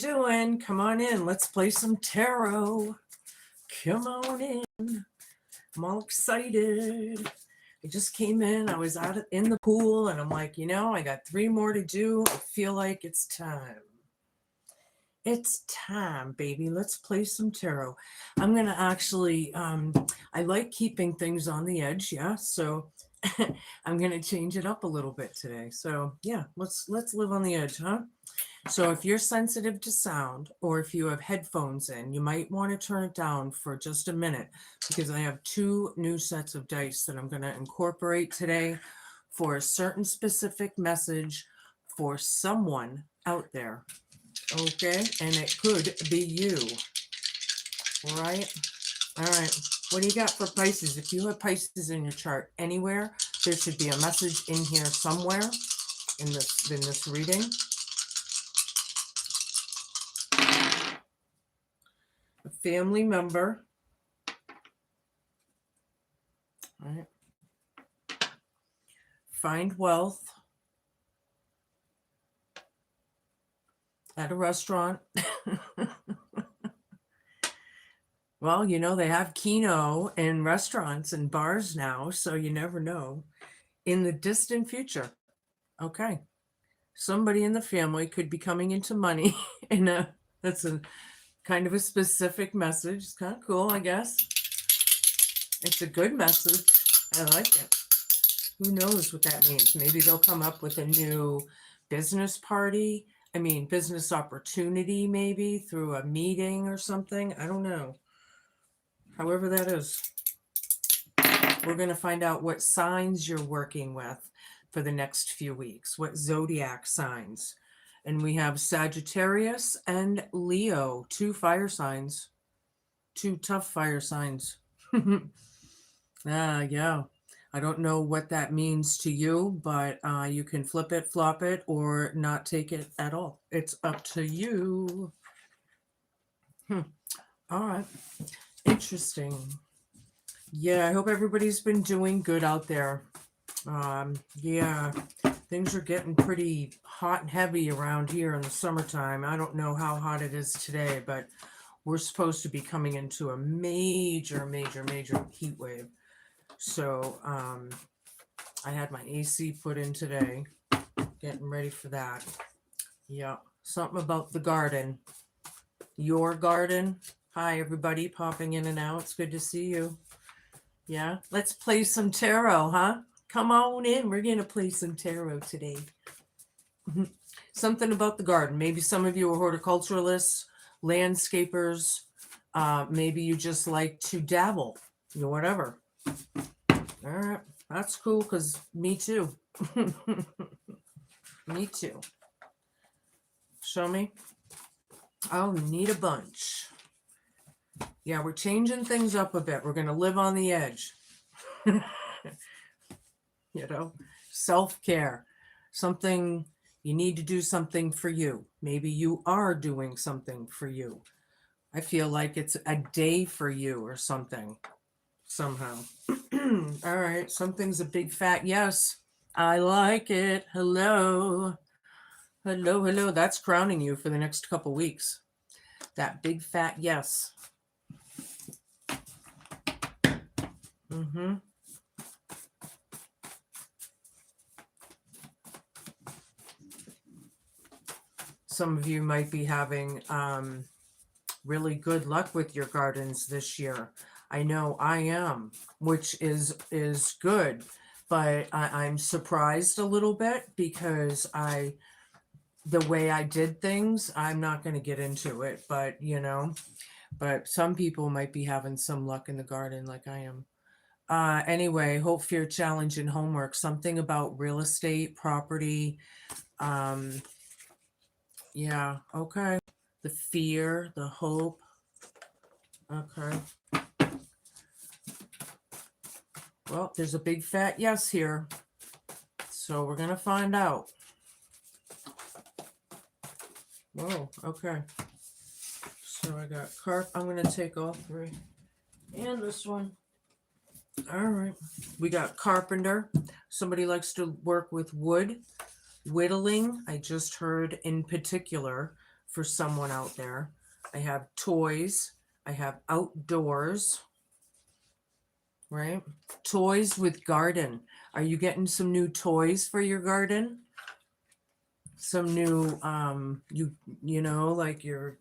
doing? Come on in. Let's play some tarot. Come on in. I'm all excited. I just came in. I was out in the pool and I'm like, I got 3 more to do. I feel like it's time. It's time, baby. Let's play some tarot. I'm going to actually, I like keeping things on the edge. Yeah. So I'm going to change it up a little bit today. So yeah, let's live on the edge, huh? So if you're sensitive to sound, or if you have headphones in, you might want to turn it down for just a minute, because I have 2 new sets of dice that I'm going to incorporate today for a certain specific message for someone out there. Okay, and it could be you. All right. What do you got for Pisces? If you have Pisces in your chart anywhere, there should be a message in here somewhere in this reading. A family member. All right. Find wealth at a restaurant. Well, they have Keno in restaurants and bars now, so you never know. In the distant future. Okay. Somebody in the family could be coming into money. And that's a kind of a specific message. It's kind of cool, I guess. It's a good message. I like it. Who knows what that means? Maybe they'll come up with a new business business opportunity, maybe through a meeting or something. I don't know. However that is. We're going to find out what signs you're working with for the next few weeks, what zodiac signs. And we have Sagittarius and Leo, 2 fire signs, 2 tough fire signs. Yeah. I don't know what that means to you, but you can flip it, flop it, or not take it at all. It's up to you. All right. Interesting. Yeah, I hope everybody's been doing good out there. Yeah, things are getting pretty hot and heavy around here in the summertime. I don't know how hot it is today, but we're supposed to be coming into a major heat wave. So I had my AC put in today, getting ready for that. Yeah, something about the garden. Your garden. Hi, everybody popping in and out. It's good to see you. Yeah, let's play some tarot, huh? Come on in. We're going to play some tarot today. Something about the garden. Maybe some of you are horticulturalists, landscapers. Maybe you just like to dabble, whatever. All right, that's cool, because me too. Me too. Show me. Oh, need a bunch. Yeah, we're changing things up a bit. We're going to live on the edge. Self-care. Something, you need to do something for you. Maybe you are doing something for you. I feel like it's a day for you or something, somehow. All right, something's a big fat yes. I like it. Hello. Hello. That's crowning you for the next couple weeks. That big fat yes. Some of you might be having really good luck with your gardens this year. I know I am, which is good, but I'm surprised a little bit, because the way I did things, I'm not going to get into it, but but some people might be having some luck in the garden like I am. Anyway, hope, fear, challenge, and homework. Something about real estate, property. Yeah, okay. The fear, the hope. Okay. Well, there's a big fat yes here. So we're going to find out. Whoa, okay. So I got carp. I'm going to take all 3. And this one. All right. We got carpenter. Somebody likes to work with wood. Whittling, I just heard in particular for someone out there. I have toys. I have outdoors, right? Toys with garden. Are you getting some new toys for your garden? Some new, you know, like your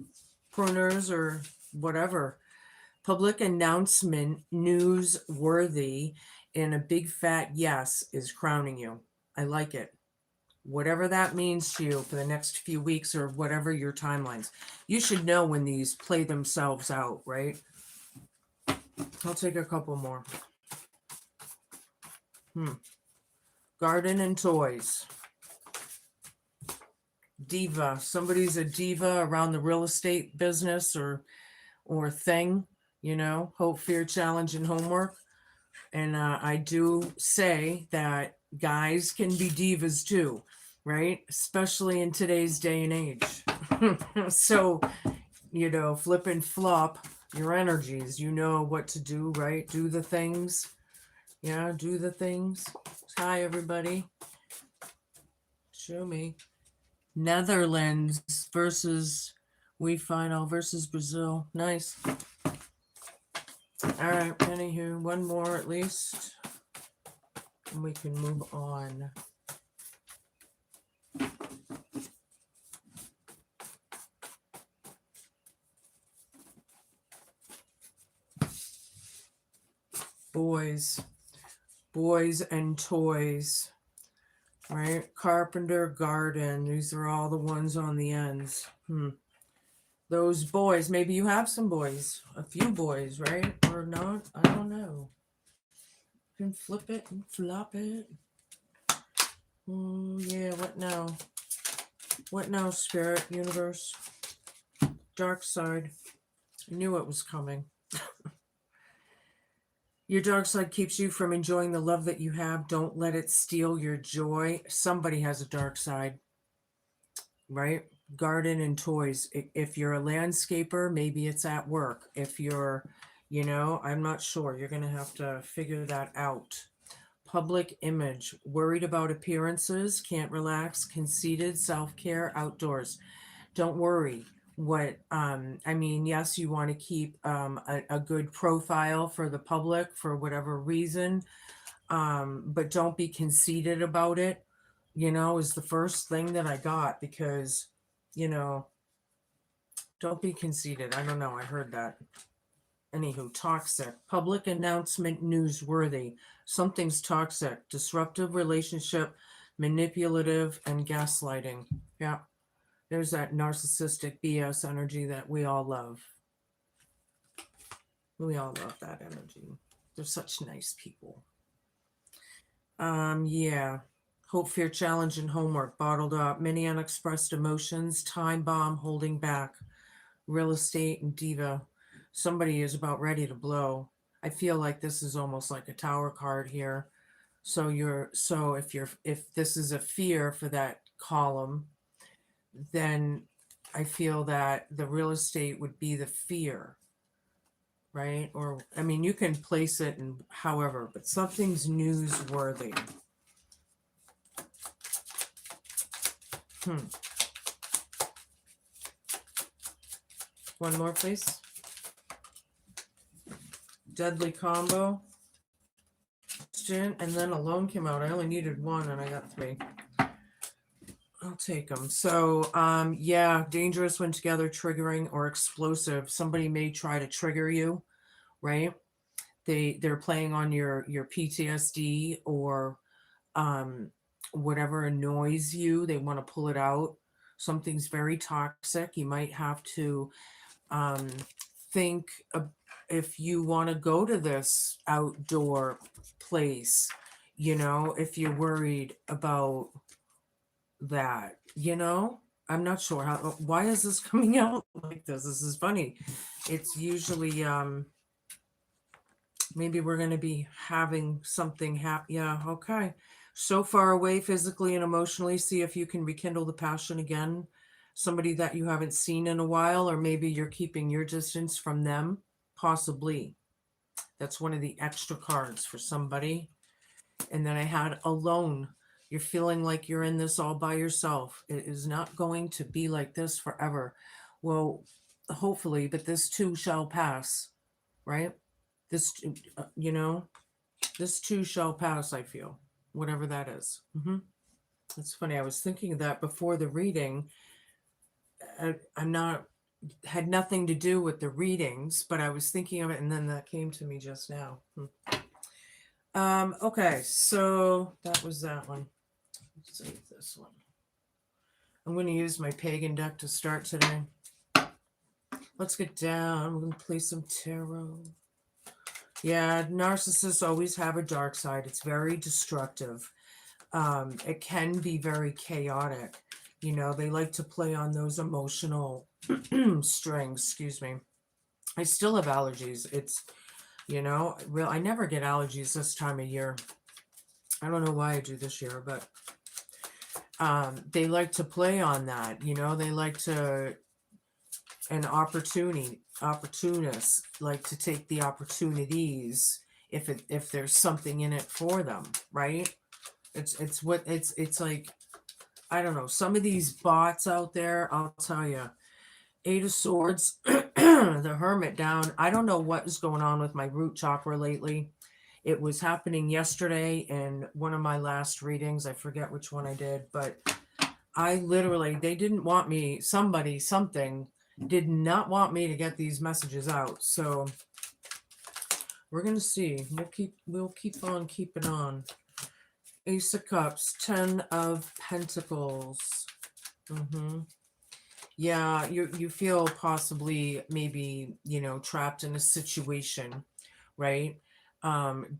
pruners or whatever. Public announcement, newsworthy, and a big fat yes is crowning you. I like it. Whatever that means to you for the next few weeks or whatever your timelines. You should know when these play themselves out, right? I'll take a couple more. Garden and toys. Diva. Somebody's a diva around the real estate business or thing, you know, hope, fear, challenge, and homework. And I do say that guys can be divas too, right? Especially in today's day and age. So, you know, flip and flop your energies. You know what to do, right? Do the things. Yeah, do the things. Hi, everybody. Show me. Netherlands versus final versus Brazil. Nice. All right, anywho, one more at least, and we can move on. Boys and toys, right? Carpenter, garden, these are all the ones on the ends. Those boys, maybe you have some boys, a few boys, right? Or not, I don't know. You can flip it and flop it. Yeah, what now? What now, spirit, universe? Dark side. I knew it was coming. Your dark side keeps you from enjoying the love that you have. Don't let it steal your joy. Somebody has a dark side, right? Garden and toys. If you're a landscaper, maybe it's at work. If you're, you know, I'm not sure. You're going to have to figure that out. Public image. Worried about appearances. Can't relax. Conceited. Self-care. Outdoors. Don't worry. I mean, yes, you want to keep a good profile for the public for whatever reason, but don't be conceited about it, you know, is the first thing that I got, because, you know, don't be conceited. I don't know, I heard that. Anywho, toxic. Public announcement, newsworthy. Something's toxic. Disruptive relationship, manipulative, and gaslighting. Yeah. There's that narcissistic BS energy that we all love. We all love that energy. They're such nice people. Yeah. Hope, fear, challenge, and homework bottled up. Many unexpressed emotions. Time bomb holding back. Real estate and diva. Somebody is about ready to blow. I feel like this is almost like a tower card here. So if this is a fear for that column, then I feel that the real estate would be the fear, right? Or, I mean, you can place it in however, but something's newsworthy. One more, please. Deadly combo. And then alone came out. I only needed one and I got three. I'll take them. So, yeah, dangerous when together, triggering, or explosive. Somebody may try to trigger you, right? They're playing on your PTSD or whatever annoys you. They want to pull it out. Something's very toxic. You might have to think if you want to go to this outdoor place, you know, if you're worried about that, you know. I'm not sure why is this coming out like this. This is funny. It's usually maybe we're going to be having something happen. Yeah, okay. So far away physically and emotionally. See if you can rekindle the passion again. Somebody that you haven't seen in a while, or maybe you're keeping your distance from them. Possibly. That's one of the extra cards for somebody. And then I had alone. You're feeling like you're in this all by yourself. It is not going to be like this forever. Well, hopefully, but this too shall pass, right? This, this too shall pass, I feel, whatever that is. It's funny. I was thinking of that before the reading. I'm not, had nothing to do with the readings, but I was thinking of it, and then that came to me just now. Okay, so that was that one. Let's save this one. I'm going to use my pagan deck to start today. Let's get down. We're going to play some tarot. Yeah, narcissists always have a dark side. It's very destructive. It can be very chaotic. They like to play on those emotional strings. Excuse me. I still have allergies. It's, I never get allergies this time of year. I don't know why I do this year, but they like to play on that. They like to, an opportunists like to take the opportunities if there's something in it for them, right? It's like, I don't know, some of these bots out there, I'll tell you. 8 of Swords, the Hermit down. I don't know what is going on with my root chakra lately. It was happening yesterday in one of my last readings. I forget which one I did, but I literally, they didn't want me, something did not want me to get these messages out. So we're going to see. We'll keep on keeping on. Ace of Cups, 10 of Pentacles. Yeah, you feel possibly maybe, trapped in a situation, right?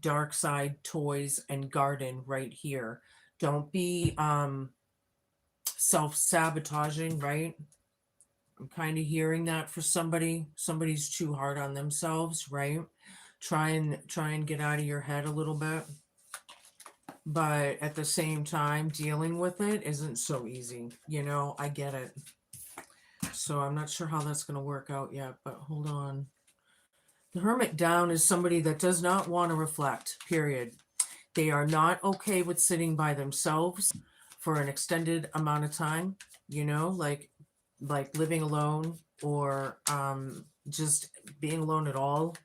Dark side, toys, and garden right here. Don't be self-sabotaging, right? I'm kind of hearing that for somebody. Somebody's too hard on themselves, right? Try and get out of your head a little bit. But at the same time, dealing with it isn't so easy. I get it. So I'm not sure how that's going to work out yet, but hold on. The Hermit down is somebody that does not want to reflect, period. They are not okay with sitting by themselves for an extended amount of time, like living alone or just being alone at all.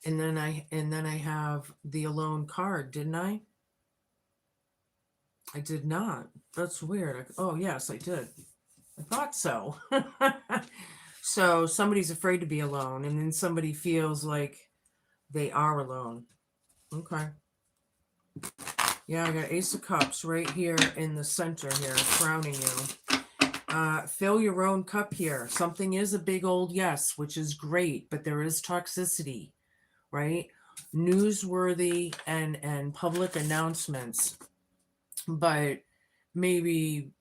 And then I have the alone card, didn't I? I did not. That's weird. Oh yes, I did. I thought so. So somebody's afraid to be alone, and then somebody feels like they are alone. Okay. Yeah, I got Ace of Cups right here in the center here, crowning you. Fill your own cup here. Something is a big old yes, which is great, but there is toxicity, right? Newsworthy and public announcements, but maybe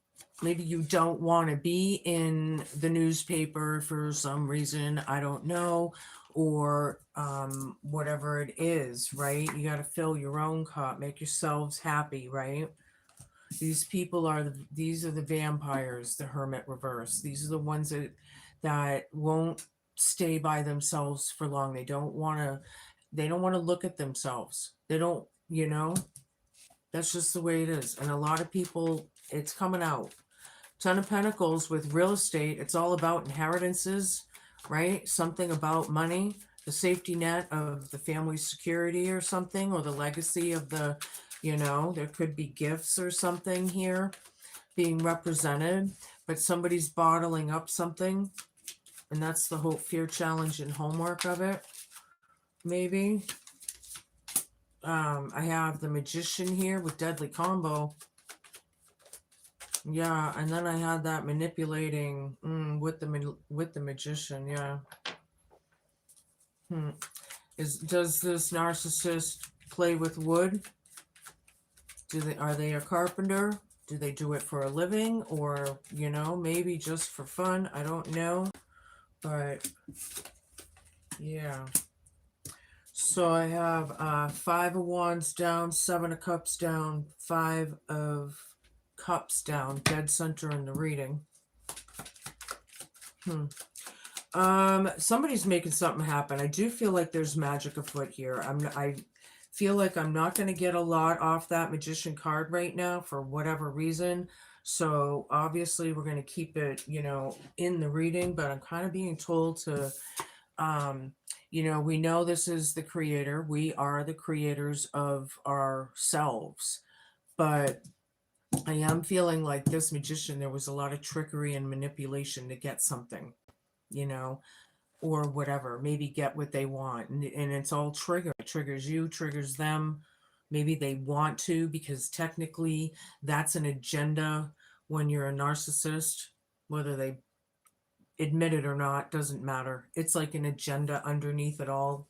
you don't want to be in the newspaper for some reason, I don't know, or whatever it is, right? You got to fill your own cup, make yourselves happy, right? These people these are the vampires, the Hermit reverse. These are the ones that won't stay by themselves for long. They don't want to look at themselves. They don't, that's just the way it is. And a lot of people, it's coming out. 10 of Pentacles with real estate. It's all about inheritances, right? Something about money, the safety net of the family security or something, or the legacy of the, there could be gifts or something here being represented, but somebody's bottling up something. And that's the hope, fear, challenge, and homework of it. Maybe. I have the Magician here with Deadly Combo. Yeah, and then I had that manipulating with the Magician. Yeah. Does this narcissist play with wood? Are they a carpenter? Do they do it for a living, or maybe just for fun? I don't know, but yeah. So I have 5 of Wands down, 7 of Cups down, 5 of Cups down, dead center in the reading. Somebody's making something happen. I do feel like there's magic afoot here. feel like I'm not going to get a lot off that Magician card right now for whatever reason. So obviously we're going to keep it, in the reading, but I'm kind of being told to, um, we know this is the creator. We are the creators of ourselves. But I am feeling like this magician, there was a lot of trickery and manipulation to get something, you know, or whatever, maybe get what they want. And it's all trigger. It triggers you, triggers them. Maybe they want to, because technically that's an agenda when you're a narcissist, whether they admit it or not, doesn't matter. It's like an agenda underneath it all.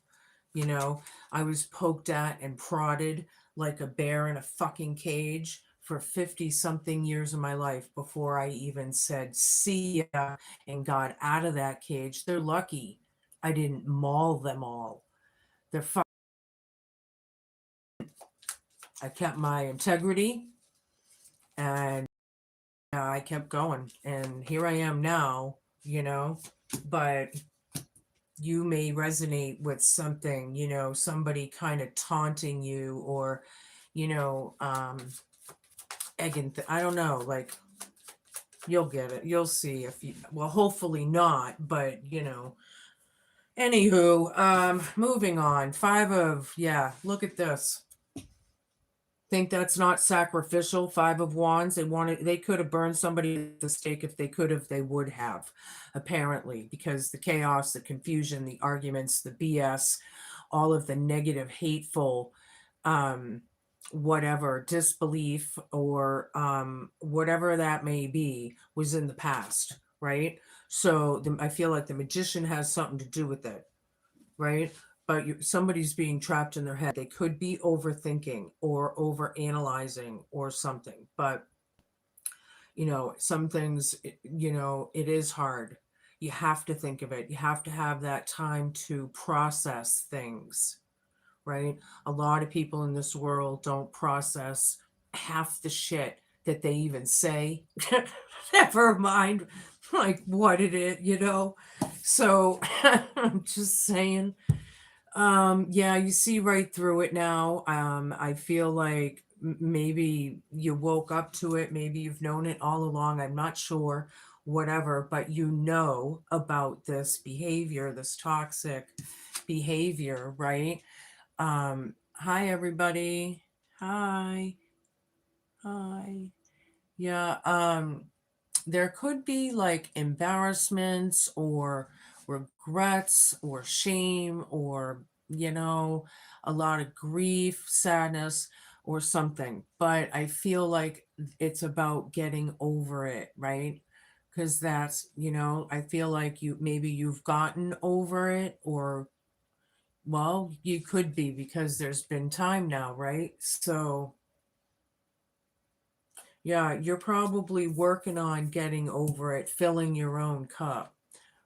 I was poked at and prodded like a bear in a fucking cage for 50 something years of my life before I even said see ya and got out of that cage. They're lucky I didn't maul them all. They're I kept my integrity, and I kept going, and here I am now, but you may resonate with something, somebody kind of taunting you, or, egging, I don't know, like, you'll get it. You'll see if you, well, hopefully not, but, anywho, moving on. Yeah, look at this. Think that's not sacrificial? Five of Wands. They could have burned somebody at the stake. If they could have, they would have, apparently, because the chaos, the confusion, the arguments, the BS, all of the negative, hateful, whatever, disbelief, or whatever that may be, was in the past, right? So I feel like the magician has something to do with it, right? But somebody's being trapped in their head. They could be overthinking or over analyzing or something. But, some things, it is hard. You have to think of it. You have to have that time to process things, right? A lot of people in this world don't process half the shit that they even say. Never mind, like, what it is. So I'm just saying. Yeah, you see right through it now. I feel like maybe you woke up to it, maybe you've known it all along, I'm not sure, whatever, but you know about this behavior, this toxic behavior, right? Hi everybody. Hi. Hi. Yeah, there could be like embarrassments or regrets or shame, or a lot of grief, sadness, or something, but I feel like it's about getting over it, right? Because that's, I feel like you've gotten over it, or, well, you could be, because there's been time now, right? So yeah, you're probably working on getting over it, filling your own cup,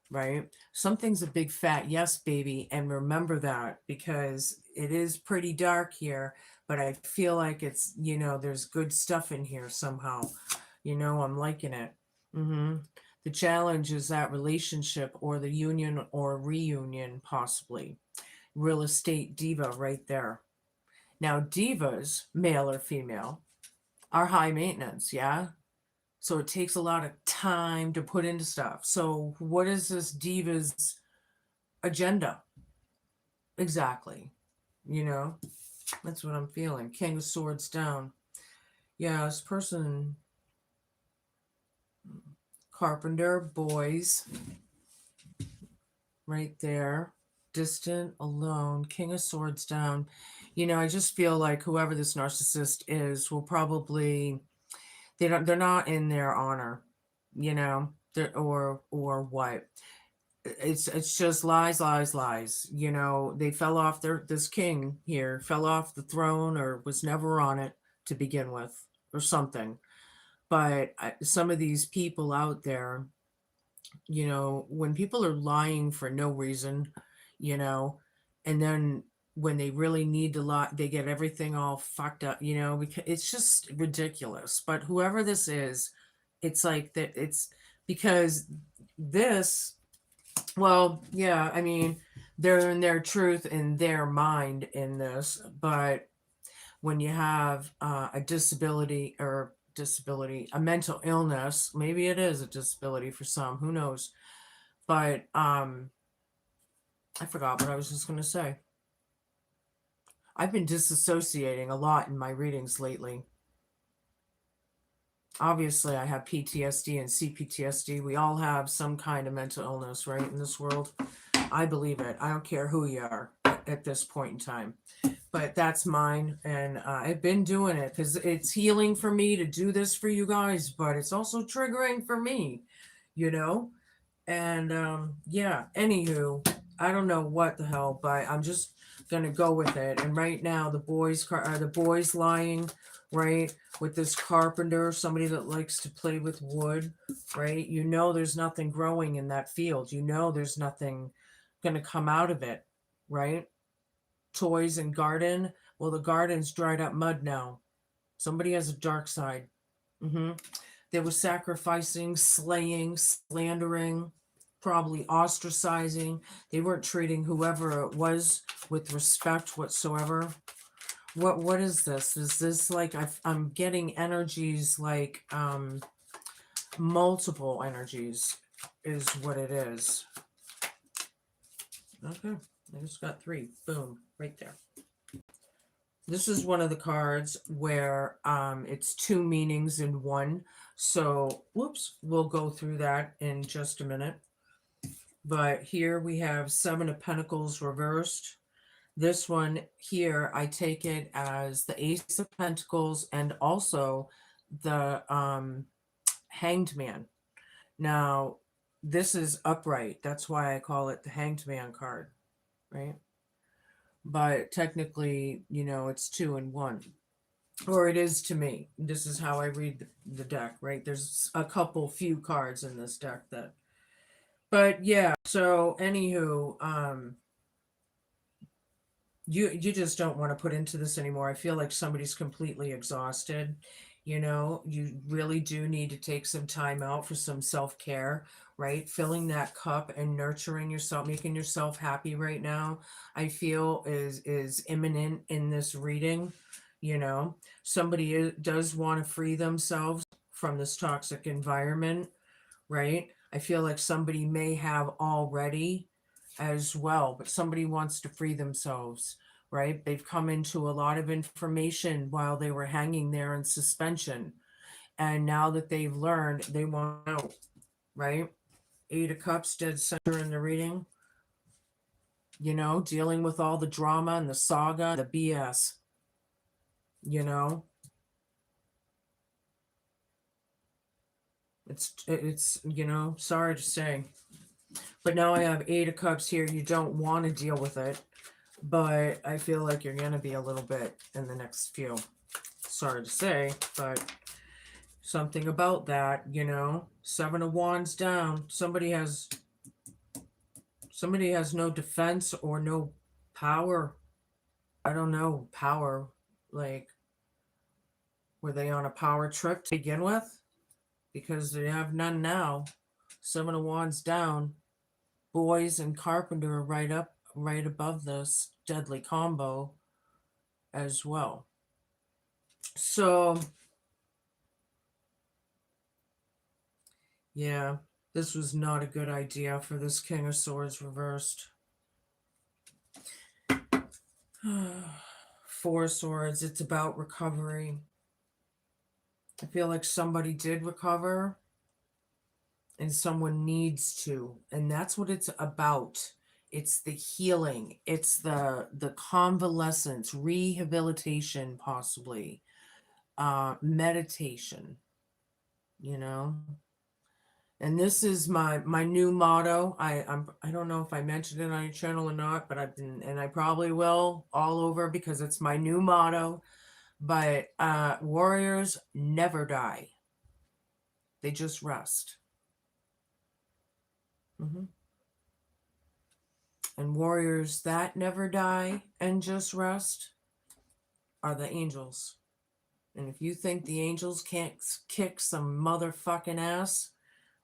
right? Something's a big fat yes, baby. And remember that, because it is pretty dark here, but I feel like it's, there's good stuff in here somehow. I'm liking it. The challenge is that relationship, or the union or reunion, possibly. Real estate diva right there. Now, divas, male or female, are high maintenance, yeah? So it takes a lot of time to put into stuff. So what is this diva's agenda? Exactly. You know, that's what I'm feeling. King of Swords down. Yeah, this person, carpenter, boys, right there. Distant, alone, King of Swords down. I just feel like whoever this narcissist is will probably, they're not in their honor, or what. It's just lies, lies, lies. They fell off this king here fell off the throne, or was never on it to begin with, or something. But some of these people out there, when people are lying for no reason, you know and then when they really need to lie, they get everything all fucked up, because it's just ridiculous. But whoever this is, it's like that. It's because this, well, yeah, I mean, they're in their truth in their mind in this. But when you have a disability or a mental illness, maybe it is a disability for some, who knows? But I forgot what I was just going to say. I've been disassociating a lot in my readings lately. Obviously, I have PTSD and CPTSD. We all have some kind of mental illness, right, in this world. I believe it. I don't care who you are at this point in time. But that's mine, and I've been doing it because it's healing for me to do this for you guys, but it's also triggering for me, you know? And yeah, anywho, I don't know what the hell, but I'm just gonna go with it. And right now, the boys lying, right, with this carpenter, somebody that likes to play with wood, right? You know, there's nothing growing in that field. You know, there's nothing gonna come out of it, right? Toys and garden. Well, the garden's dried up mud now. Somebody has a dark side. Hmm. They were sacrificing, slaying, slandering, probably ostracizing. They weren't treating whoever it was with respect whatsoever. What is this? Is this like I'm getting energies like multiple energies is what it is. Okay, I just got 3. Boom, right there. This is one of the cards where it's 2 meanings in one. So, whoops, we'll go through that in just a minute. But here we have 7 of Pentacles reversed. This one here, I take it as the Ace of Pentacles and also the Hanged Man. Now, this is upright. That's why I call it the Hanged Man card, right? But technically, you know, it's 2 in 1. Or it is to me. This is how I read the deck, right? There's a few cards in this deck that. But yeah, so anywho, you just don't want to put into this anymore. I feel like somebody's completely exhausted. You know, you really do need to take some time out for some self-care, right? Filling that cup and nurturing yourself, making yourself happy right now, I feel is imminent in this reading. You know, somebody does want to free themselves from this toxic environment, right? I feel like somebody may have already as well, but somebody wants to free themselves, right? They've come into a lot of information while they were hanging there in suspension. And now that they've learned, they want out, right? 8 of Cups, dead center in the reading. You know, dealing with all the drama and the saga, the BS. You know, it's you know, sorry to say. But now I have 8 of Cups here. You don't want to deal with it. But I feel like you're going to be a little bit in the next few. Sorry to say, but something about that, you know. 7 of Wands down. Somebody has no defense or no power. I don't know, power. Like, were they on a power trip to begin with? Because they have none now. 7 of Wands down. Boys and Carpenter are right above this deadly combo as well. So, yeah, this was not a good idea for this King of Swords reversed. 4 of Swords, it's about recovery. I feel like somebody did recover and someone needs to. And that's what it's about. It's the healing. It's the convalescence, rehabilitation, possibly. Meditation, you know. And this is my new motto. I don't know if I mentioned it on your channel or not, but I've been, and I probably will all over because it's my new motto. But warriors never die. They just rest. Mm-hmm. And warriors that never die and just rest are the angels. And if you think the angels can't kick some motherfucking ass,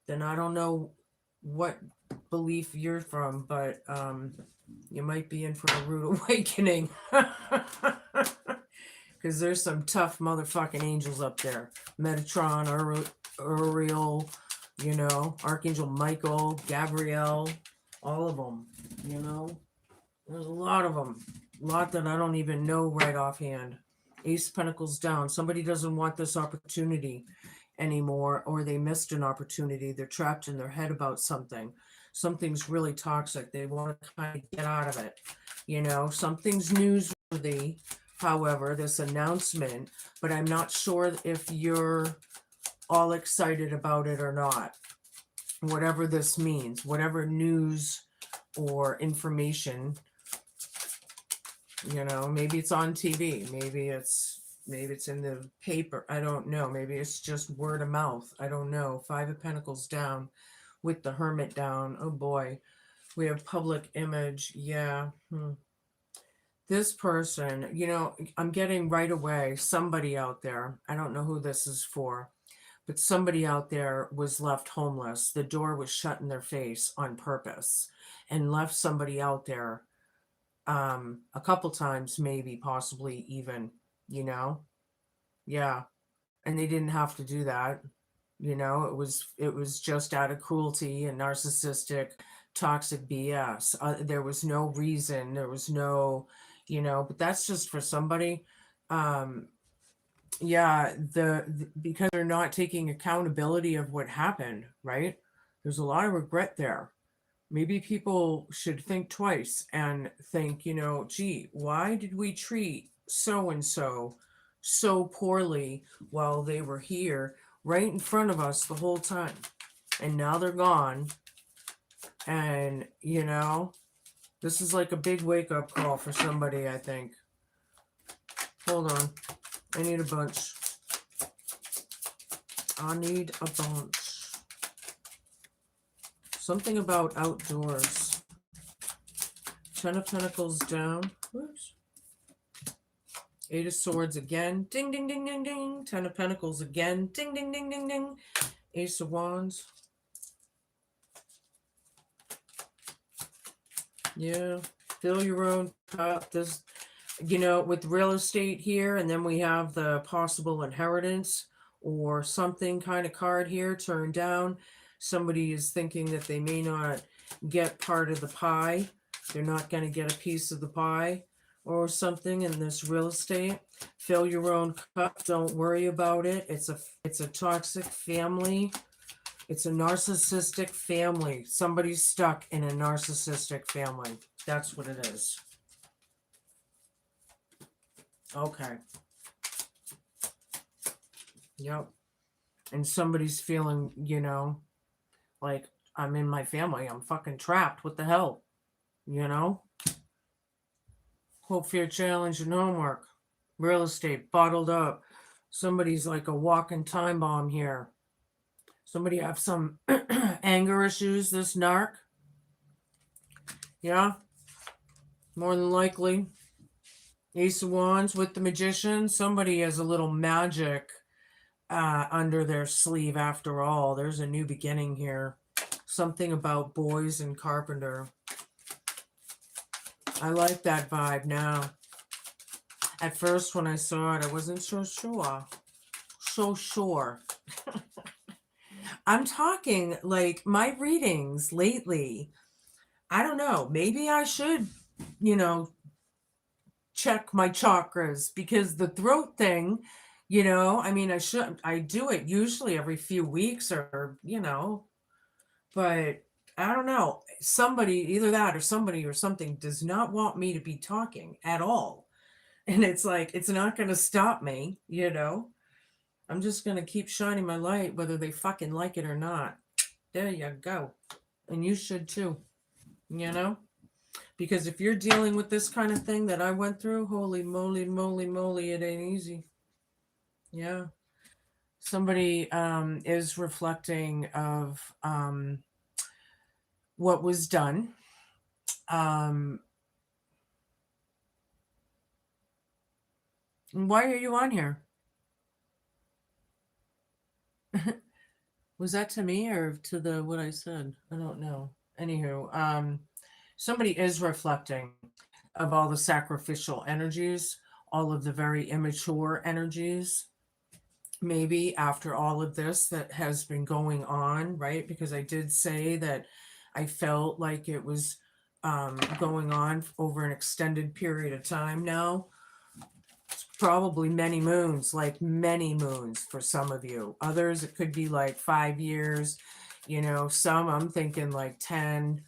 then I don't know what belief you're from, but You might be in for a rude awakening. Because there's some tough motherfucking angels up there. Metatron, Uriel, Archangel Michael, Gabrielle, all of them, There's a lot of them. A lot that I don't even know right offhand. Ace of Pentacles down. Somebody doesn't want this opportunity anymore, or they missed an opportunity. They're trapped in their head about something. Something's really toxic. They want to kind of get out of it. Something's newsworthy, however, this announcement, but I'm not sure if you're all excited about it or not. Whatever this means, whatever news or information, maybe it's on TV, maybe it's in the paper, I don't know, maybe it's just word of mouth, I don't know. Five of Pentacles down with the Hermit down. Oh boy, we have public image. Yeah. This person, I'm getting right away somebody out there, I don't know who this is for, but somebody out there was left homeless. The door was shut in their face on purpose and left somebody out there a couple times, maybe, possibly even, yeah. And they didn't have to do that. It was just out of cruelty and narcissistic, toxic BS. There was no reason. There was no, but that's just for somebody. Yeah, because they're not taking accountability of what happened, right? There's a lot of regret there. Maybe people should think twice and think, gee, why did we treat so and so so poorly while they were here right in front of us the whole time? And now they're gone. And, this is like a big wake-up call for somebody, I think. Hold on. I need a bunch. I need a bunch. Something about outdoors. Ten of Pentacles down. Whoops. Eight of Swords again. Ding, ding, ding, ding, ding. Ten of Pentacles again. Ding, ding, ding, ding, ding. Ace of Wands. Yeah. Fill your own cup. This, with real estate here, and then we have the possible inheritance or something kind of card here turned down. Somebody is thinking that they may not get part of the pie. They're not going to get a piece of the pie or something in this real estate. Fill your own cup. Don't worry about it. It's a toxic family. It's a narcissistic family. Somebody's stuck in a narcissistic family. That's what it is. Okay. Yep. And somebody's feeling, like, I'm in my family. I'm fucking trapped. What the hell? Hope, fear, challenge, and homework. Real estate, bottled up. Somebody's like a walking time bomb here. Somebody have some anger issues, this narc. Yeah. More than likely. Ace of Wands with the Magician. Somebody has a little magic under their sleeve after all. There's a new beginning here. Something about boys and carpenter. I like that vibe now. At first when I saw it, I wasn't so sure. So sure. I'm talking like my readings lately. I don't know. Maybe I should, check my chakras, because the throat thing, I do it usually every few weeks or, but I don't know. Somebody, either that or somebody or something, does not want me to be talking at all. And it's like, it's not going to stop me, I'm just going to keep shining my light, whether they fucking like it or not. There you go. And you should too, because if you're dealing with this kind of thing that I went through, holy moly, moly, moly, it ain't easy. Yeah. Somebody is reflecting of what was done. Why are you on here? Was that to me or to the what I said? I don't know. Anywho, somebody is reflecting of all the sacrificial energies, all of the very immature energies, maybe after all of this that has been going on, right? Because I did say that I felt like it was going on over an extended period of time now. It's probably many moons, like many moons for some of you. Others, it could be like 5 years. Some I'm thinking like 10,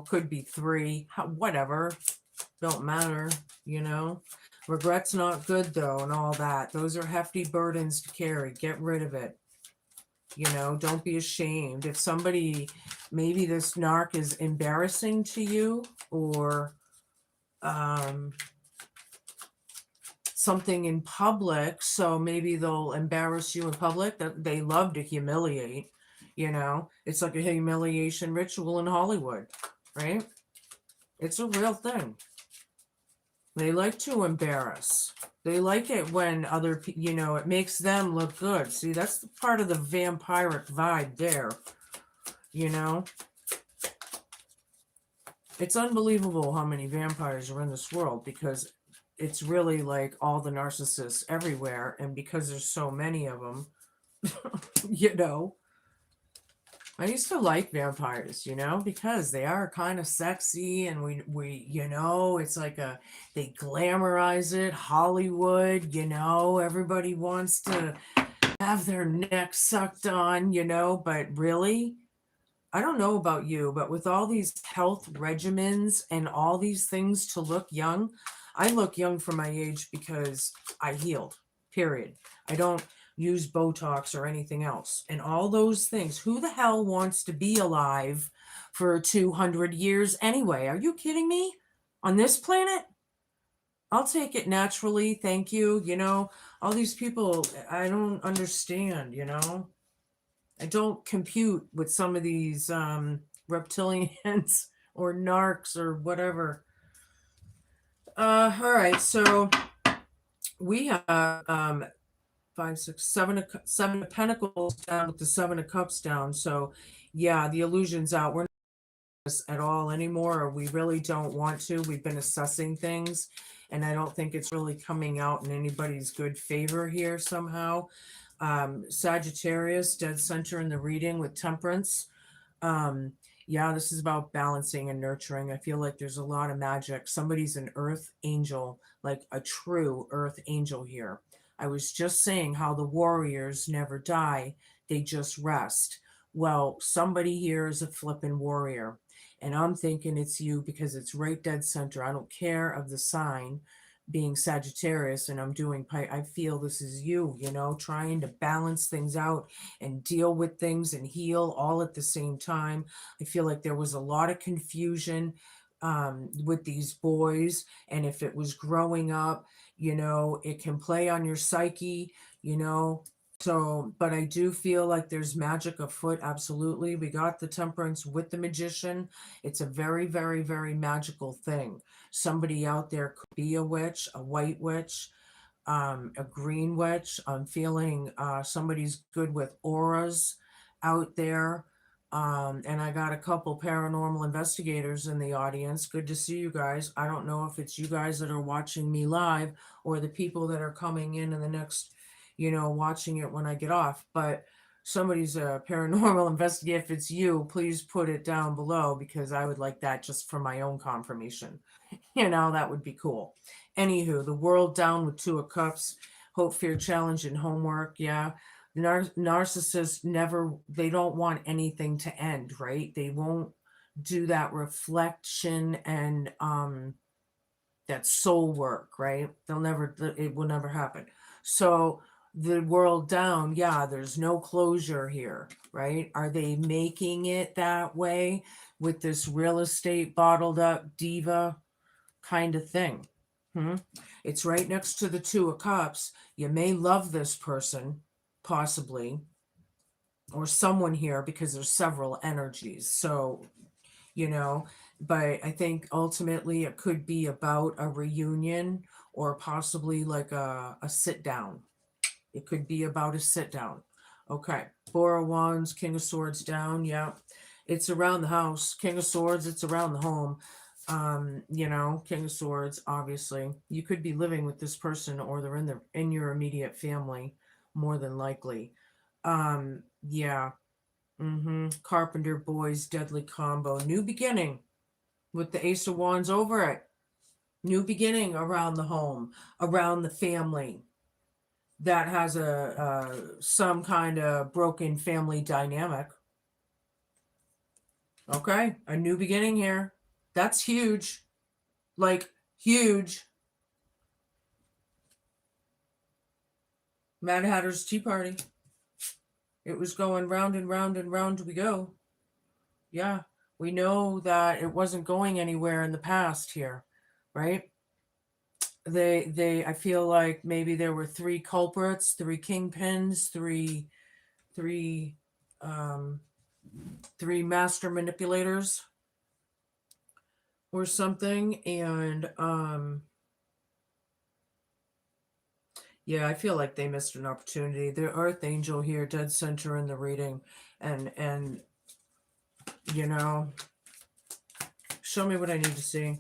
could be 3, whatever, don't matter, you know. Regret's not good though, and all that. Those are hefty burdens to carry. Get rid of it. Don't be ashamed. If somebody, maybe this narc is embarrassing to you, or something in public, so maybe they'll embarrass you in public. That they love to humiliate. It's like a humiliation ritual in Hollywood, right? It's a real thing. They like to embarrass. They like it when other people, it makes them look good. See, that's the part of the vampiric vibe there. It's unbelievable how many vampires are in this world, because it's really like all the narcissists everywhere. And because there's so many of them, I used to like vampires, because they are kind of sexy, and we it's like they glamorize it, Hollywood, everybody wants to have their neck sucked on, but really, I don't know about you, but with all these health regimens and all these things to look young, I look young for my age because I healed, period. I don't use Botox or anything else. And all those things. Who the hell wants to be alive for 200 years anyway? Are you kidding me? On this planet? I'll take it naturally. Thank you. All these people, I don't understand, I don't compute with some of these reptilians or narcs or whatever. All right, so we have 5, 6, 7, 7 of Pentacles down with the 7 of Cups down. So yeah, the illusion's out. We're not this at all anymore, or we really don't want to. We've been assessing things, and I don't think it's really coming out in anybody's good favor here somehow. Sagittarius, dead center in the reading with Temperance. Yeah, this is about balancing and nurturing. I feel like there's a lot of magic. Somebody's an earth angel, like a true earth angel here. I was just saying how the warriors never die, they just rest. Well, somebody here is a flippin' warrior. And I'm thinking it's you, because it's right dead center. I don't care of the sign being Sagittarius, and I'm doing I feel this is you, trying to balance things out and deal with things and heal all at the same time. I feel like there was a lot of confusion with these boys, and if it was growing up, it can play on your psyche, so, but I do feel like there's magic afoot. Absolutely. We got the Temperance with the Magician. It's a very, very, very magical thing. Somebody out there could be a witch, a white witch, a green witch. I'm feeling somebody's good with auras out there. And I got a couple paranormal investigators in the audience. Good to see you guys. I don't know if it's you guys that are watching me live, or the people that are coming in the next, watching it when I get off. But somebody's a paranormal investigator. If it's you, please put it down below, because I would like that just for my own confirmation. That would be cool. Anywho, the world down with 2 of Cups, hope, fear, challenge, and homework. Yeah. Narcissists never, they don't want anything to end, right? They won't do that reflection and that soul work, right? It will never happen. So the world down, yeah, there's no closure here, right? Are they making it that way with this real estate bottled up diva kind of thing? It's right next to the 2 of Cups. You may love this person, possibly, or someone here, because there's several energies. So, but I think ultimately it could be about a reunion, or possibly like a sit down. It could be about a sit down. Okay. 4 of Wands, King of Swords down. Yeah. It's around the house. King of Swords, it's around the home. King of Swords, obviously. You could be living with this person or they're in your immediate family, more than likely. Yeah. Carpenter Boys, deadly combo. New beginning with the Ace of Wands over it. New beginning around the home, around the family that has a some kind of broken family dynamic. Okay, a new beginning here. That's huge. Like huge. Mad Hatter's Tea Party. It was going round and round and round we go. Yeah, we know that it wasn't going anywhere in the past here, right? I feel like maybe there were three culprits, three kingpins, three um three master manipulators or something. And yeah, I feel like they missed an opportunity. The Earth Angel here, dead center in the reading, and you know, show me what I need to see.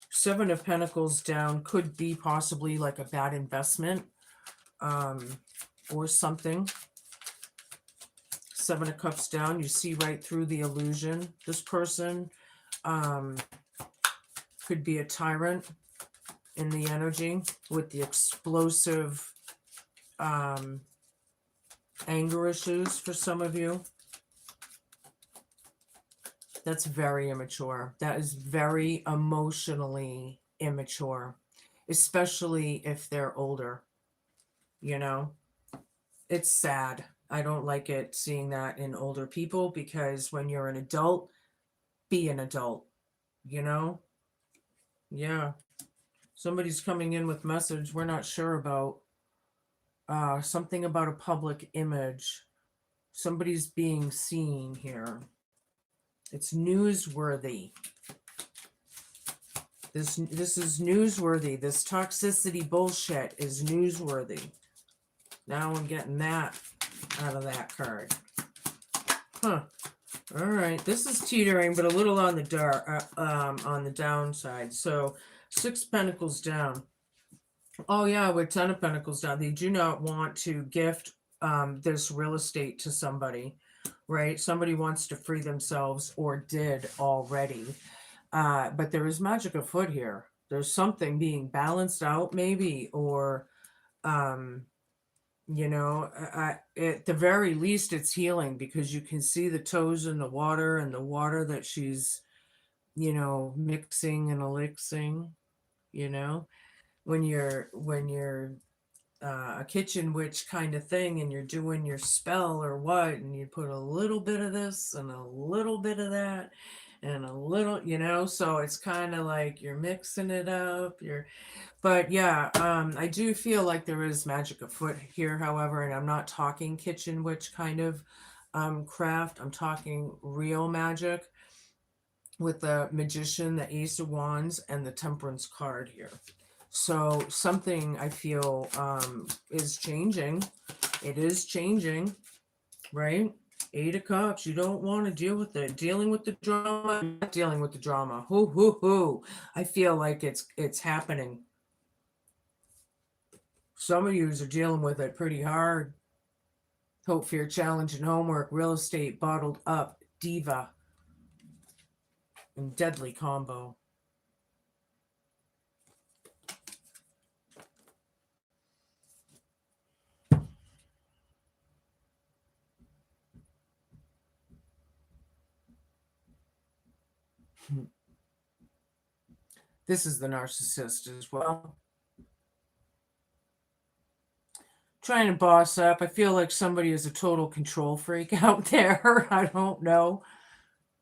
Seven of Pentacles down could be possibly like a bad investment, or something. Seven of Cups down, you see right through the illusion. This person could be a tyrant in the energy with the explosive anger issues for some of you. That's very immature. That is very emotionally immature, especially if they're older. You know, it's sad. I don't like it seeing that in older people, because when you're an adult, be an adult, you know? Yeah. Somebody's coming in with message we're not sure about. Something about a public image. Somebody's being seen here. It's newsworthy. This is newsworthy. This toxicity bullshit is newsworthy. Now I'm getting that out of that card. Huh. All right. This is teetering, but a little on the on the downside. So 6 Pentacles down. Oh yeah, with 10 of Pentacles down. They do not want to gift this real estate to somebody, right? Somebody wants to free themselves or did already. But there is magic afoot here. There's something being balanced out, maybe, or at the very least, it's healing, because you can see the toes in the water, and the water that she's, mixing and elixing. When you're a kitchen witch kind of thing, and you're doing your spell or what, and you put a little bit of this and a little bit of that and a little, so it's kind of like you're mixing it up. But yeah, I do feel like there is magic afoot here, however, and I'm not talking kitchen witch kind of craft. I'm talking real magic with the Magician, the Ace of Wands, and the Temperance card here. So something I feel is changing. It is changing, right? 8 of Cups. You don't want to deal with it. Dealing with the drama. Not dealing with the drama. Hoo. I feel like it's happening. Some of you are dealing with it pretty hard. Hope, fear, challenge, and homework. Real estate, bottled up, diva, and deadly combo. This is the narcissist as well. Trying to boss up. I feel like somebody is a total control freak out there. I don't know.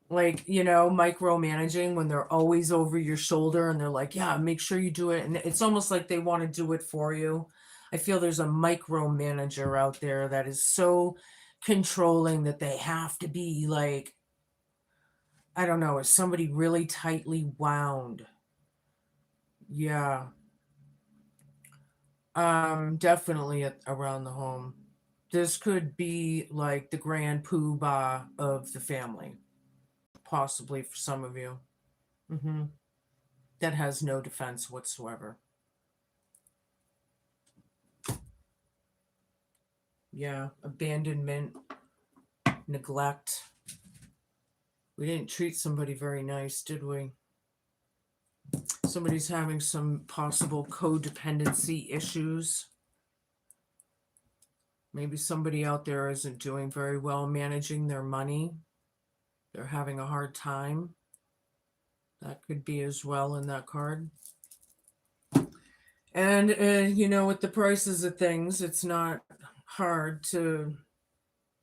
Like, micromanaging when they're always over your shoulder and they're like, yeah, make sure you do it. And it's almost like they want to do it for you. I feel there's a micromanager out there that is so controlling that they have to be like, I don't know, is somebody really tightly wound? Yeah. Definitely around the home. This could be like the grand poobah of the family, possibly for some of you. That has no defense whatsoever. Yeah, abandonment, neglect. We didn't treat somebody very nice, did we? Somebody's having some possible codependency issues. Maybe somebody out there isn't doing very well managing their money. They're having a hard time. That could be as well in that card. And, with the prices of things, it's not hard to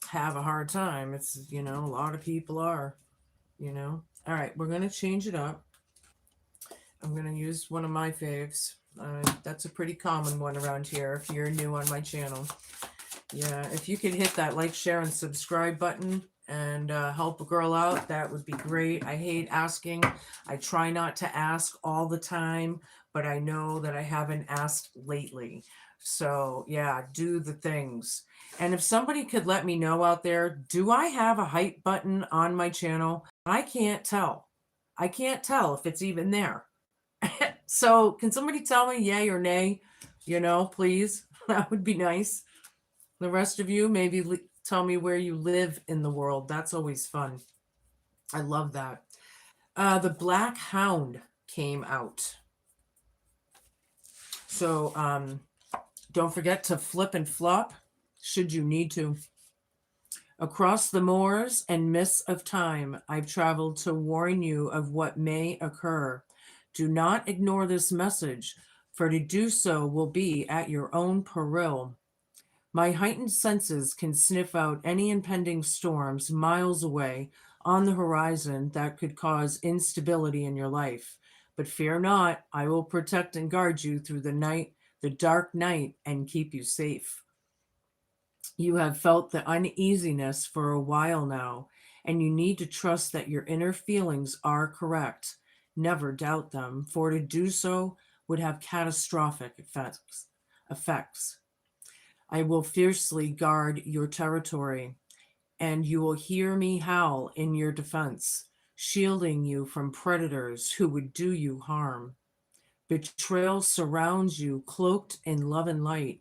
have a hard time. It's, a lot of people are, All right, we're going to change it up. I'm going to use one of my faves. That's a pretty common one around here if you're new on my channel. Yeah, if you could hit that like, share, and subscribe button and help a girl out, that would be great. I hate asking. I try not to ask all the time, but I know that I haven't asked lately. So yeah, do the things. And if somebody could let me know out there, do I have a hype button on my channel? I can't tell. I can't tell if it's even there. So can somebody tell me yay or nay? Please. That would be nice. The rest of you, maybe tell me where you live in the world. That's always fun. I love that. The Black Hound came out. So don't forget to flip and flop should you need to. Across the moors and mists of time, I've traveled to warn you of what may occur. Do not ignore this message, for to do so will be at your own peril. My heightened senses can sniff out any impending storms miles away on the horizon that could cause instability in your life. But fear not, I will protect and guard you through the night, the dark night, and keep you safe. You have felt the uneasiness for a while now, and you need to trust that your inner feelings are correct. Never doubt them, for to do so would have catastrophic effects. I will fiercely guard your territory, and you will hear me howl in your defense, shielding you from predators who would do you harm. Betrayal surrounds you, cloaked in love and light.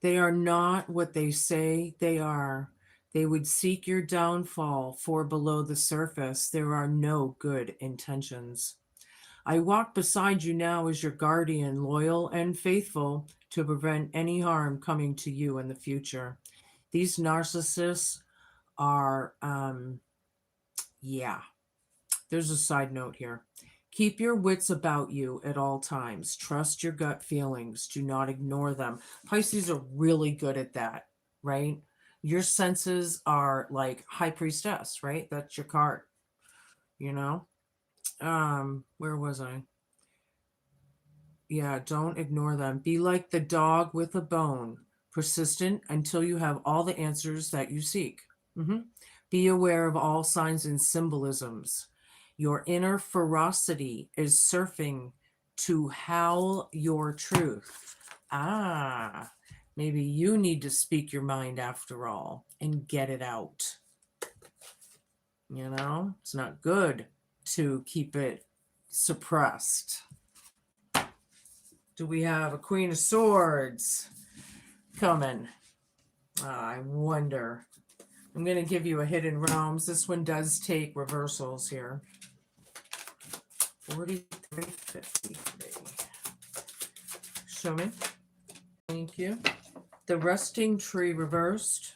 They are not what they say they are. They would seek your downfall, for below the surface there are no good intentions. I walk beside you now as your guardian, loyal and faithful, to prevent any harm coming to you in the future. These narcissists are, there's a side note here. Keep your wits about you at all times. Trust your gut feelings. Do not ignore them. Pisces are really good at that, right? Your senses are like High Priestess, right? That's your card, Where was I? Yeah, don't ignore them. Be like the dog with a bone, persistent until you have all the answers that you seek. Be aware of all signs and symbolisms. Your inner ferocity is surfing to howl your truth. Maybe you need to speak your mind after all and get it out. It's not good to keep it suppressed. Do we have a Queen of Swords coming? I wonder. I'm going to give you a Hidden Realms. This one does take reversals here. 43.53. Show me. Thank you. The Resting Tree reversed.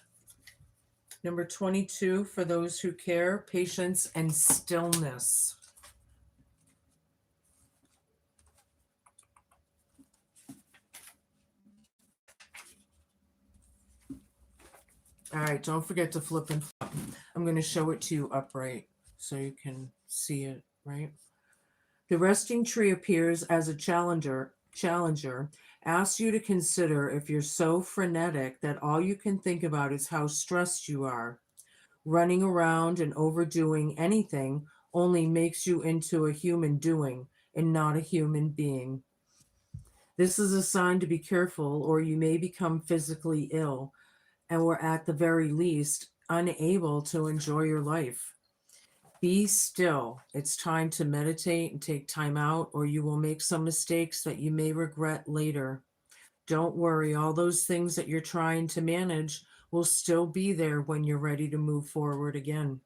Number 22, for those who care, patience and stillness. All right, don't forget to flip and flop. I'm going to show it to you upright so you can see it, right? The Resting Tree appears as a challenger, asks you to consider if you're so frenetic that all you can think about is how stressed you are. Running around and overdoing anything only makes you into a human doing and not a human being. This is a sign to be careful, or you may become physically ill, and or at the very least, unable to enjoy your life. Be still. It's time to meditate and take time out, or you will make some mistakes that you may regret later. Don't worry, all those things that you're trying to manage will still be there when you're ready to move forward again.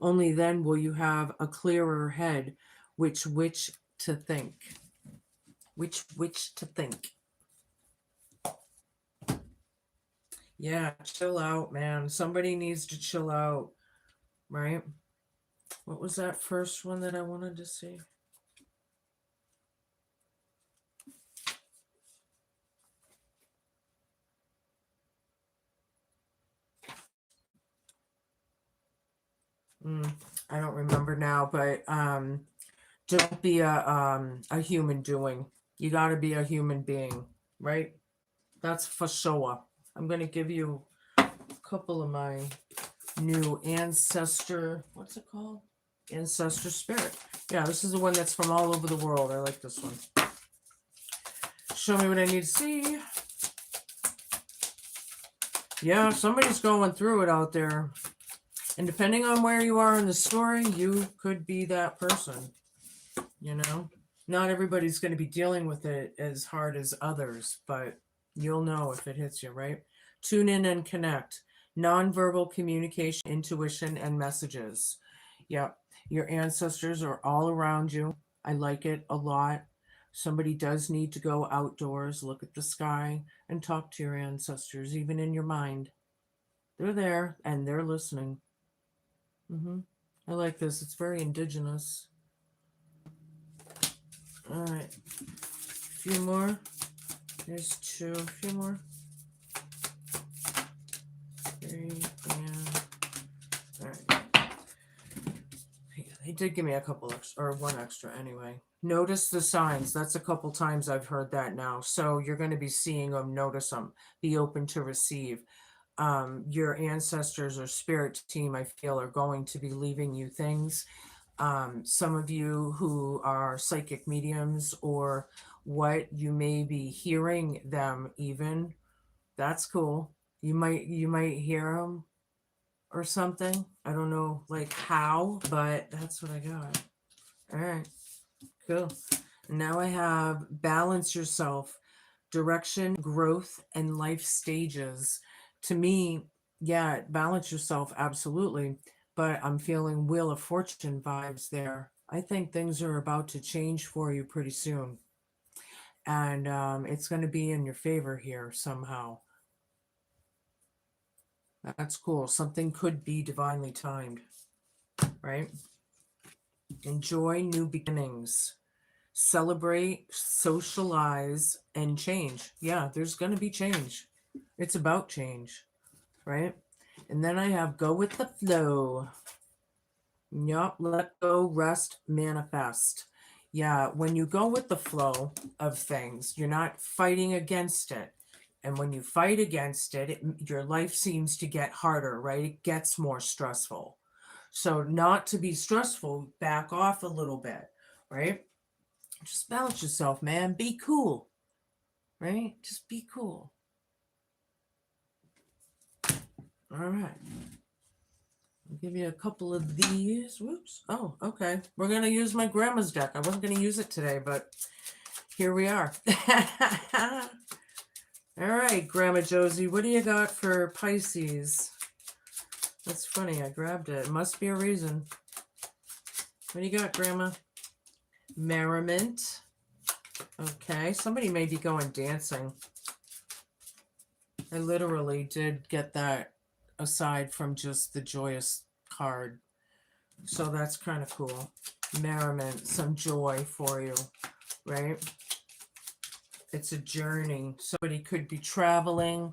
Only then will you have a clearer head which to think. Which to think. Yeah, chill out, man. Somebody needs to chill out, right? What was that first one that I wanted to see? I don't remember now, but don't be a human doing. You got to be a human being, right? That's for sure. I'm going to give you a couple of my new ancestor, what's it called? Ancestor spirit. Yeah, this is the one that's from all over the world. I like this one. Show me what I need to see. Yeah, somebody's going through it out there. And depending on where you are in the story, you could be that person. You know, not everybody's going to be dealing with it as hard as others, but you'll know if it hits you, right? Tune in and connect. Nonverbal communication, intuition, and messages. Yep. Your ancestors are all around you. I like it a lot. Somebody does need to go outdoors, look at the sky, and talk to your ancestors, even in your mind. They're there and they're listening. I like this. It's very indigenous. All right. A few more. There's two. A few more. Three. And. All right. He did give me a couple extra, or one extra anyway. Notice the signs. That's a couple times I've heard that now. So you're going to be seeing them. Notice them. Be open to receive. Your ancestors or spirit team, I feel, are going to be leaving you things. Some of you who are psychic mediums, or what you may be hearing them, even, that's cool. You might hear them or something. I don't know like how, but that's what I got. All right, cool. Now I have balance yourself, direction, growth, and life stages. To me, yeah, balance yourself, absolutely. But I'm feeling Wheel of Fortune vibes there. I think things are about to change for you pretty soon. And it's going to be in your favor here somehow. That's cool. Something could be divinely timed, right? Enjoy new beginnings. Celebrate, socialize, and change. Yeah, there's going to be change. It's about change, right? And then I have go with the flow. Yup, let go, rest, manifest. Yeah, when you go with the flow of things, you're not fighting against it. And when you fight against it, your life seems to get harder, right? It gets more stressful. So, not to be stressful, back off a little bit, right? Just balance yourself, man. Be cool, right? Just be cool. All right. I'll give you a couple of these. Whoops. Oh, okay. We're going to use my grandma's deck. I wasn't going to use it today, but here we are. All right, Grandma Josie, what do you got for Pisces? That's funny. I grabbed it. It must be a reason. What do you got, Grandma? Merriment. Okay. Somebody may be going dancing. I literally did get that aside from just the joyous card. So that's kind of cool. Merriment, some joy for you, right? It's a journey. Somebody could be traveling.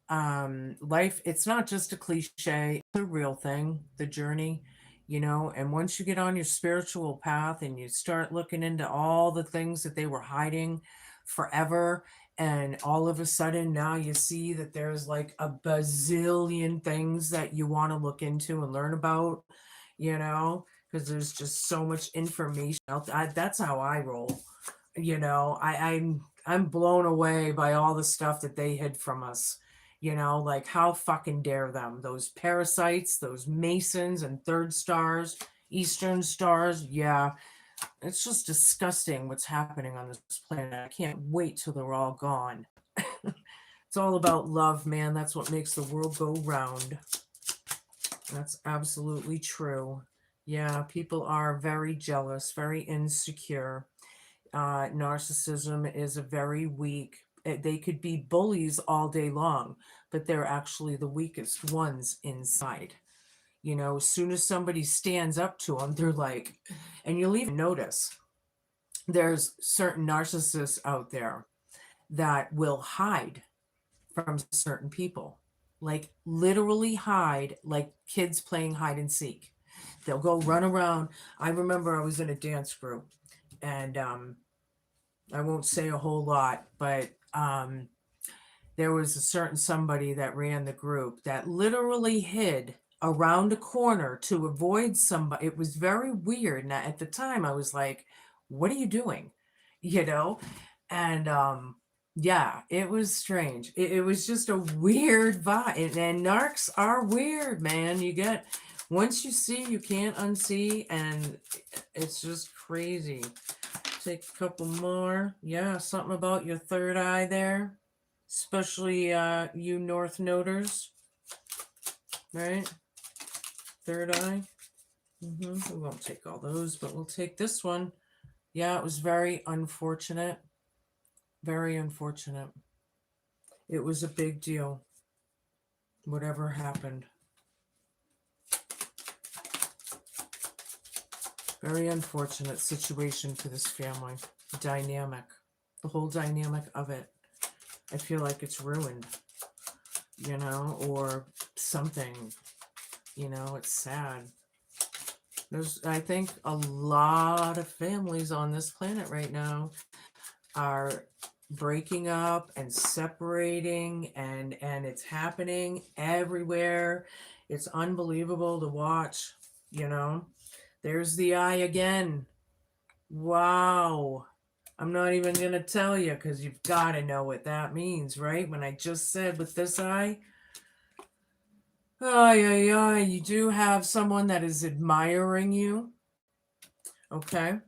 Life, it's not just a cliche, it's a real thing, the journey, and once you get on your spiritual path and you start looking into all the things that they were hiding forever, and all of a sudden now you see that there's like a bazillion things that you want to look into and learn about, because there's just so much information out there. That's how I roll. I'm blown away by all the stuff that they hid from us. Like how fucking dare them? Those parasites, those Masons and third stars, Eastern stars. Yeah, it's just disgusting what's happening on this planet. I can't wait till they're all gone. It's all about love, man. That's what makes the world go round. That's absolutely true. Yeah, people are very jealous, very insecure. Narcissism is a very weak, they could be bullies all day long, but they're actually the weakest ones inside. As soon as somebody stands up to them, they're like, and you'll even notice there's certain narcissists out there that will hide from certain people, like literally hide, like kids playing hide and seek. They'll go run around. I remember I was in a dance group, and I won't say a whole lot, but there was a certain somebody that ran the group that literally hid around a corner to avoid somebody. It was very weird. And at the time I was like, what are you doing? And yeah, it was strange. It was just a weird vibe. And narcs are weird, man. Once you see, you can't unsee, and it's just crazy. Take a couple more. Yeah, something about your third eye there, especially you North Noders, right? Third eye. We won't take all those, but we'll take this one. Yeah, it was very unfortunate. Very unfortunate. It was a big deal, whatever happened. Very unfortunate situation for this family. Dynamic. The whole dynamic of it. I feel like it's ruined, or something. It's sad. There's, I think, a lot of families on this planet right now are breaking up and separating, and it's happening everywhere. It's unbelievable to watch. There's the eye again. Wow. I'm not even going to tell you, because you've got to know what that means, right? When I just said with this eye, you do have someone that is admiring you, okay?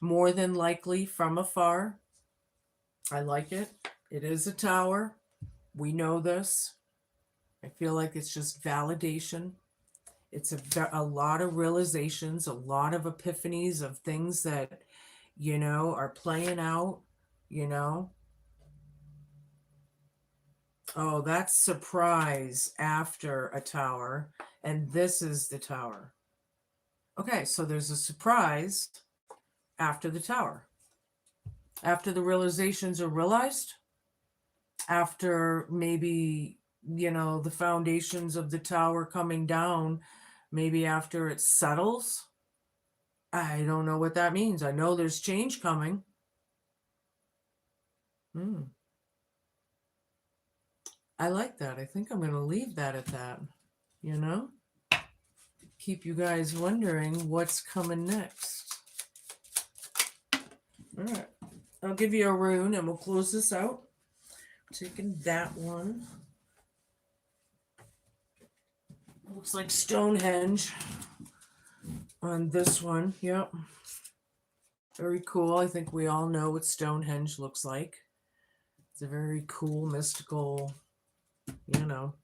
More than likely from afar. I like it. It is a tower. We know this. I feel like it's just validation. It's a lot of realizations, a lot of epiphanies of things that, are playing out, Oh, that's surprise after a tower. And this is the tower. Okay, so there's a surprise after the tower. After the realizations are realized, after maybe, the foundations of the tower coming down, maybe after it settles. I don't know what that means. I know there's change coming. I like that. I think I'm going to leave that at that, Keep you guys wondering what's coming next. All right. I'll give you a rune and we'll close this out. Taking that one. Looks like Stonehenge on this one. Yep. Very cool. I think we all know what Stonehenge looks like. It's a very cool, mystical, All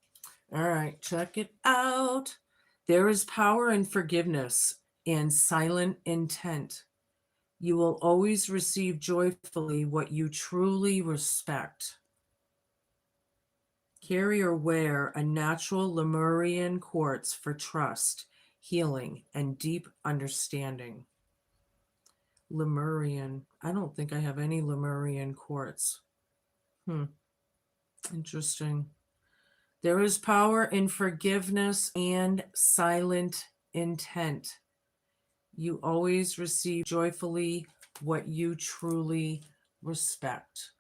right, check it out. There is power in forgiveness and silent intent. You will always receive joyfully what you truly respect. Carry or wear a natural Lemurian quartz for trust, healing, and deep understanding. Lemurian. I don't think I have any Lemurian quartz. Interesting. There is power in forgiveness and silent intent. You always receive joyfully what you truly respect.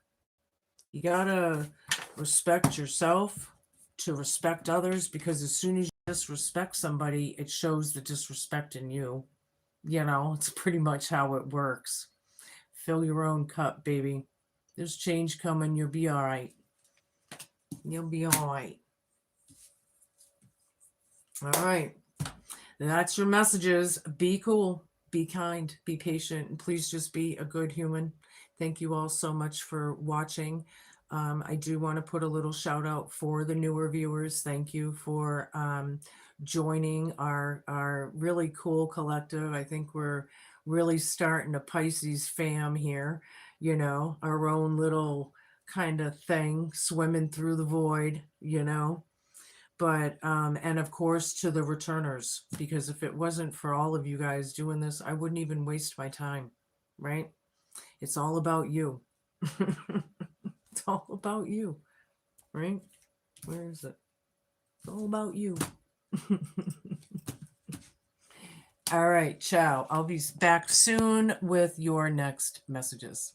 You gotta respect yourself to respect others, because as soon as you disrespect somebody, it shows the disrespect in you. It's pretty much how it works. Fill your own cup, baby. There's change coming. You'll be all right. You'll be all right. All right. That's your messages. Be cool, be kind, be patient, and please just be a good human. Thank you all so much for watching. I do want to put a little shout out for the newer viewers. Thank you for joining our really cool collective. I think we're really starting a Pisces fam here, you know, our own little kind of thing swimming through the void, you know. But and of course to the returners, because if it wasn't for all of you guys doing this, I wouldn't even waste my time, right? It's all about you. It's all about you, right? Where is it? It's all about you. All right, ciao. I'll be back soon with your next messages.